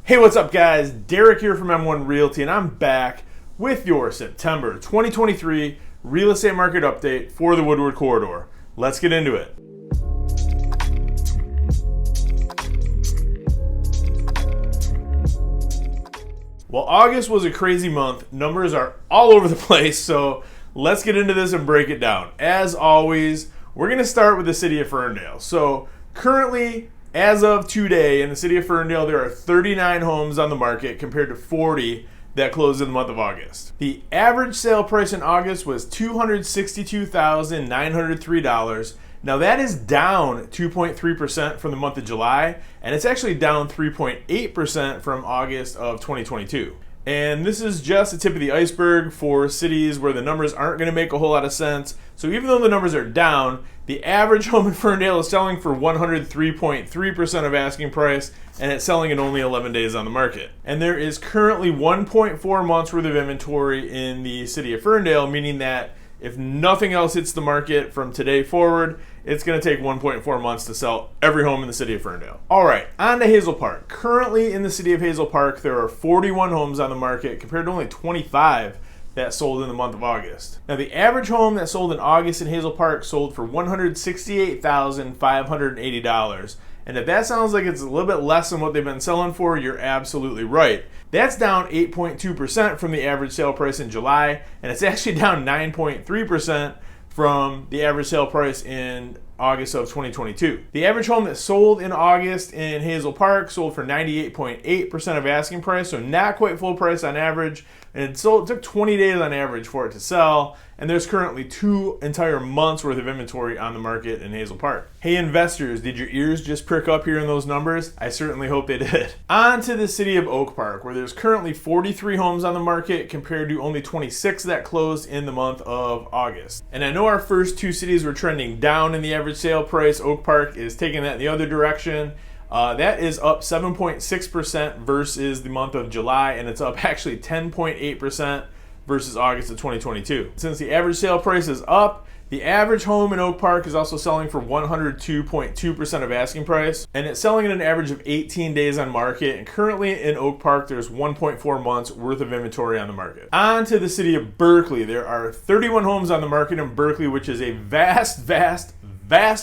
Hey, what's up guys? Derek here from M1 Realty, and I'm back with your September 2023 real estate market update for the Woodward Corridor. Let's get into it. Well, August was a crazy month. Numbers are all over the place, so let's get into this and break it down. As always, we're going to start with the city of Ferndale. So currently, as of today, in the city of Ferndale, there are 39 homes on the market compared to 40 that closed in the month of August. The average sale price in August was $262,903. Now that is down 2.3% from the month of July, and it's actually down 3.8% from August of 2022. And this is just the tip of the iceberg for cities where the numbers aren't going to make a whole lot of sense. So even though the numbers are down, the average home in Ferndale is selling for 103.3% of asking price, and it's selling in only 11 days on the market. And there is currently 1.4 months worth of inventory in the city of Ferndale, meaning that if nothing else hits the market from today forward, it's going to take 1.4 months to sell every home in the city of Ferndale. All right, on to Hazel Park. Currently in the city of Hazel Park, there are 41 homes on the market compared to only 25 that sold in the month of August. Now, the average home that sold in August in Hazel Park sold for $168,580. And if that sounds like it's a little bit less than what they've been selling for, you're absolutely right. That's down 8.2% from the average sale price in July, and it's actually down 9.3% from the average sale price in August of 2022. The average home that sold in August in Hazel Park sold for 98.8% of asking price, so not quite full price on average, and it took 20 days on average for it to sell, and there's currently 2 entire months worth of inventory on the market in Hazel Park. Hey investors, did your ears just prick up hearing those numbers? I certainly hope they did. On to the city of Oak Park, where there's currently 43 homes on the market compared to only 26 that closed in the month of August. And I know our first 2 cities were trending down in the average sale price. Oak Park is taking that in the other direction. That is up 7.6% versus the month of July, and it's up actually 10.8% versus August of 2022. Since the average sale price is up, the average home in Oak Park is also selling for 102.2% of asking price, and it's selling at an average of 18 days on market. And currently in Oak Park, there's 1.4 months worth of inventory on the market. On to the city of Berkeley. There are 31 homes on the market in Berkeley, which is a vast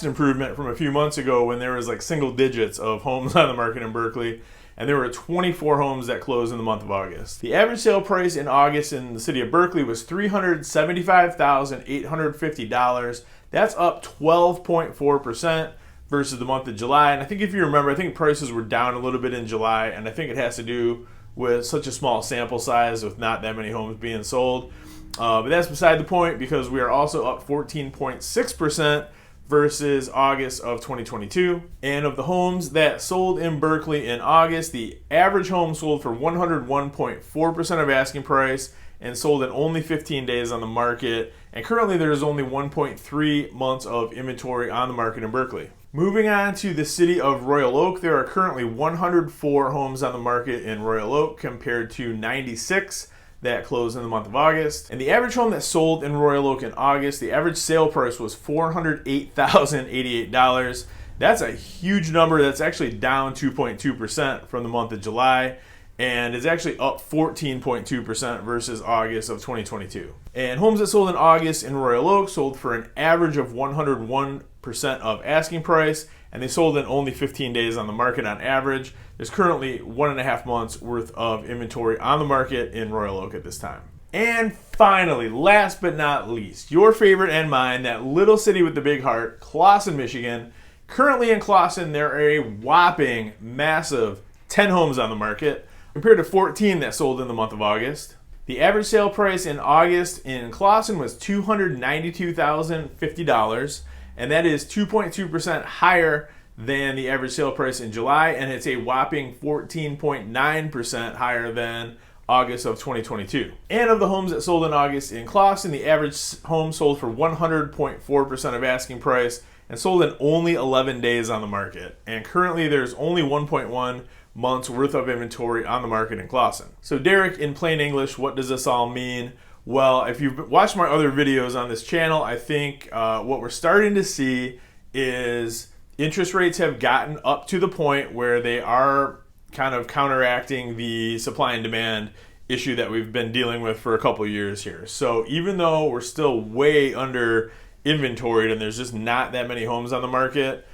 improvement from a few months ago when there was like single digits of homes on the market in Berkeley, and there were 24 homes that closed in the month of August. The average sale price in August in the city of Berkeley was $375,850. That's up 12.4% versus the month of July. And I think if you remember, I think prices were down a little bit in July, and I think it has to do with such a small sample size with not that many homes being sold. But that's beside the point, because we are also up 14.6% versus August of 2022. And of the homes that sold in Berkeley in August, the average home sold for 101.4% of asking price and sold in only 15 days on the market. And currently there's only 1.3 months of inventory on the market in Berkeley. Moving on to the city of Royal Oak, there are currently 104 homes on the market in Royal Oak compared to 96 that closed in the month of August. And the average home that sold in Royal Oak in August, the average sale price was $408,088. That's a huge number. That's actually down 2.2% from the month of July, and is actually up 14.2% versus August of 2022. And homes that sold in August in Royal Oak sold for an average of 101% of asking price, and they sold in only 15 days on the market on average. There's currently 1.5 months worth of inventory on the market in Royal Oak at this time. And finally, last but not least, your favorite and mine, that little city with the big heart, Clawson, Michigan. Currently in Clawson, there are a whopping massive 10 homes on the market compared to 14 that sold in the month of August. The average sale price in August in Clawson was $292,050, and that is 2.2% higher than the average sale price in July, and it's a whopping 14.9% higher than August of 2022. And of the homes that sold in August in Clawson, the average home sold for 100.4% of asking price and sold in only 11 days on the market. And currently there's only 1.1 months worth of inventory on the market in Clawson. So Derek, in plain English, what does this all mean? Well, if you've watched my other videos on this channel, I think what we're starting to see is interest rates have gotten up to the point where they are kind of counteracting the supply and demand issue that we've been dealing with for a couple years here. So even though we're still way under inventoried and there's just not that many homes on the market,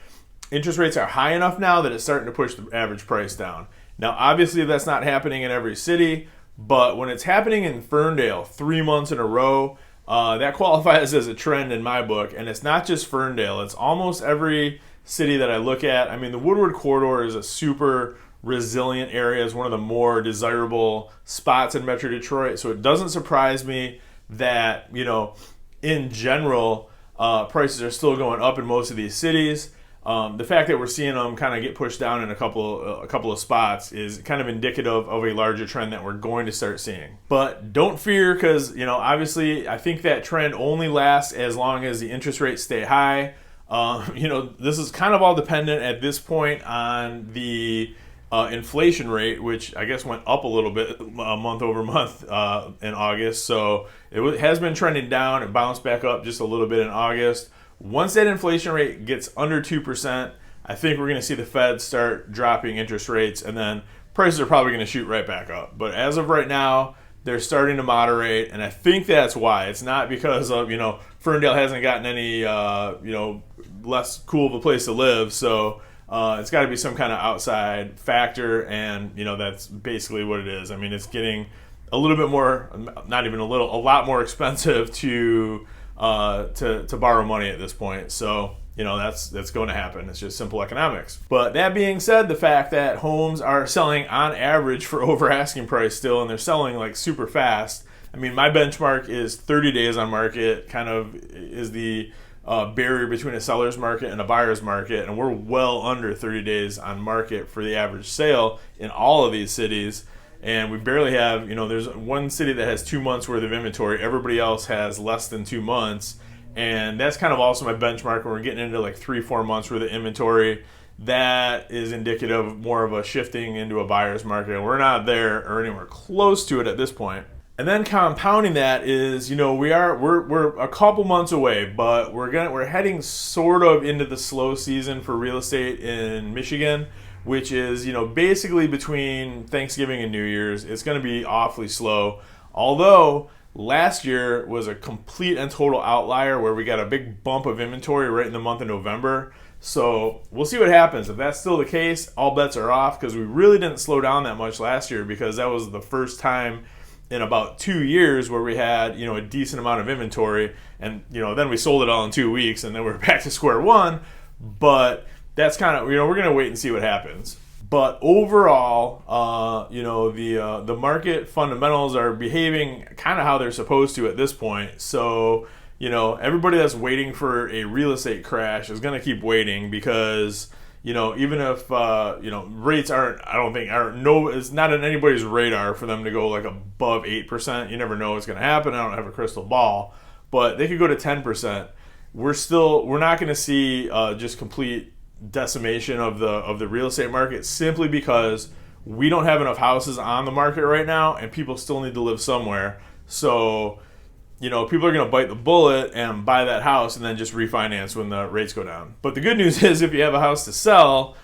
interest rates are high enough now that it's starting to push the average price down. Now, obviously, that's not happening in every city, but when it's happening in Ferndale 3 months in a row, that qualifies as a trend in my book. And it's not just Ferndale, it's almost every city that I look at. I mean, the Woodward Corridor is a super resilient area, is one of the more desirable spots in Metro Detroit. So it doesn't surprise me that, in general, prices are still going up in most of these cities. The fact that we're seeing them kind of get pushed down in a couple of spots is kind of indicative of a larger trend that we're going to start seeing. But don't fear, because obviously I think that trend only lasts as long as the interest rates stay high. This is kind of all dependent at this point on the inflation rate, which I guess went up a little bit month over month in August. So it has been trending down. It bounced back up just a little bit in August. Once that inflation rate gets under 2%, I think we're going to see the Fed start dropping interest rates, and then prices are probably going to shoot right back up. But as of right now, they're starting to moderate, and I think that's why. It's not because of, Ferndale hasn't gotten any, less cool of a place to live. So it's got to be some kind of outside factor, and, that's basically what it is. I mean, it's getting a little bit more, not even a little, a lot more expensive to borrow money at this point. So, that's going to happen. It's just simple economics. But that being said, the fact that homes are selling on average for over asking price still, and they're selling like super fast. I mean, my benchmark is 30 days on market, kind of is the barrier between a seller's market and a buyer's market. And we're well under 30 days on market for the average sale in all of these cities. And we barely have, there's one city that has 2 months worth of inventory. Everybody else has less than 2 months. And that's kind of also my benchmark when we're getting into like 3-4 months worth of inventory. That is indicative of more of a shifting into a buyer's market. And we're not there or anywhere close to it at this point. And then compounding that is, we're a couple months away, but we're heading sort of into the slow season for real estate in Michigan, which is, basically between Thanksgiving and New Year's. It's going to be awfully slow. Although last year was a complete and total outlier where we got a big bump of inventory right in the month of November. So we'll see what happens. If that's still the case, all bets are off, because we really didn't slow down that much last year, because that was the first time in about 2 years where we had, a decent amount of inventory, and, then we sold it all in 2 weeks, and then we're back to square one. But that's kind of, we're going to wait and see what happens. But overall, the market fundamentals are behaving kind of how they're supposed to at this point. So, everybody that's waiting for a real estate crash is going to keep waiting, because, even if, rates it's not on anybody's radar for them to go like above 8%. You never know what's going to happen. I don't have a crystal ball, but they could go to 10%. We're not going to see just complete decimation of the real estate market, simply because we don't have enough houses on the market right now, and people still need to live somewhere. So, people are going to bite the bullet and buy that house and then just refinance when the rates go down. But the good news is, if you have a house to sell,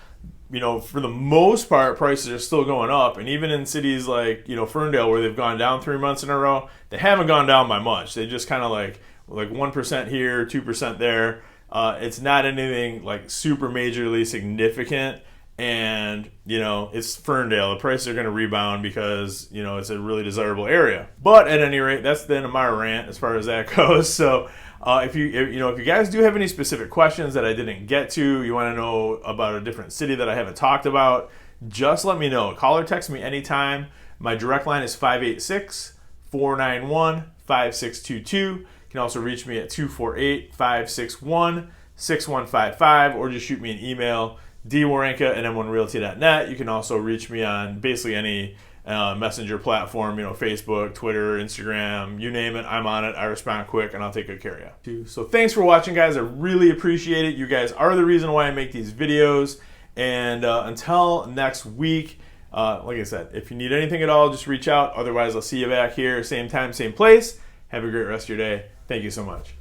for the most part, prices are still going up. And even in cities like, Ferndale, where they've gone down 3 months in a row, they haven't gone down by much. They just kind of like 1% here, 2% there. It's not anything like super majorly significant. And, it's Ferndale. The prices are going to rebound because, it's a really desirable area. But at any rate, that's the end of my rant as far as that goes. So if you guys do have any specific questions that I didn't get to, you want to know about a different city that I haven't talked about, just let me know. Call or text me anytime. My direct line is 586-491-5622. You can also reach me at 248-561-6155, or just shoot me an email, dwerenka@m1realty.net. You can also reach me on basically any messenger platform, Facebook, Twitter, Instagram, you name it, I'm on it. I respond quick, and I'll take good care of you. So thanks for watching, guys. I really appreciate it. You guys are the reason why I make these videos. And until next week, like I said, if you need anything at all, just reach out. Otherwise, I'll see you back here, same time, same place. Have a great rest of your day. Thank you so much.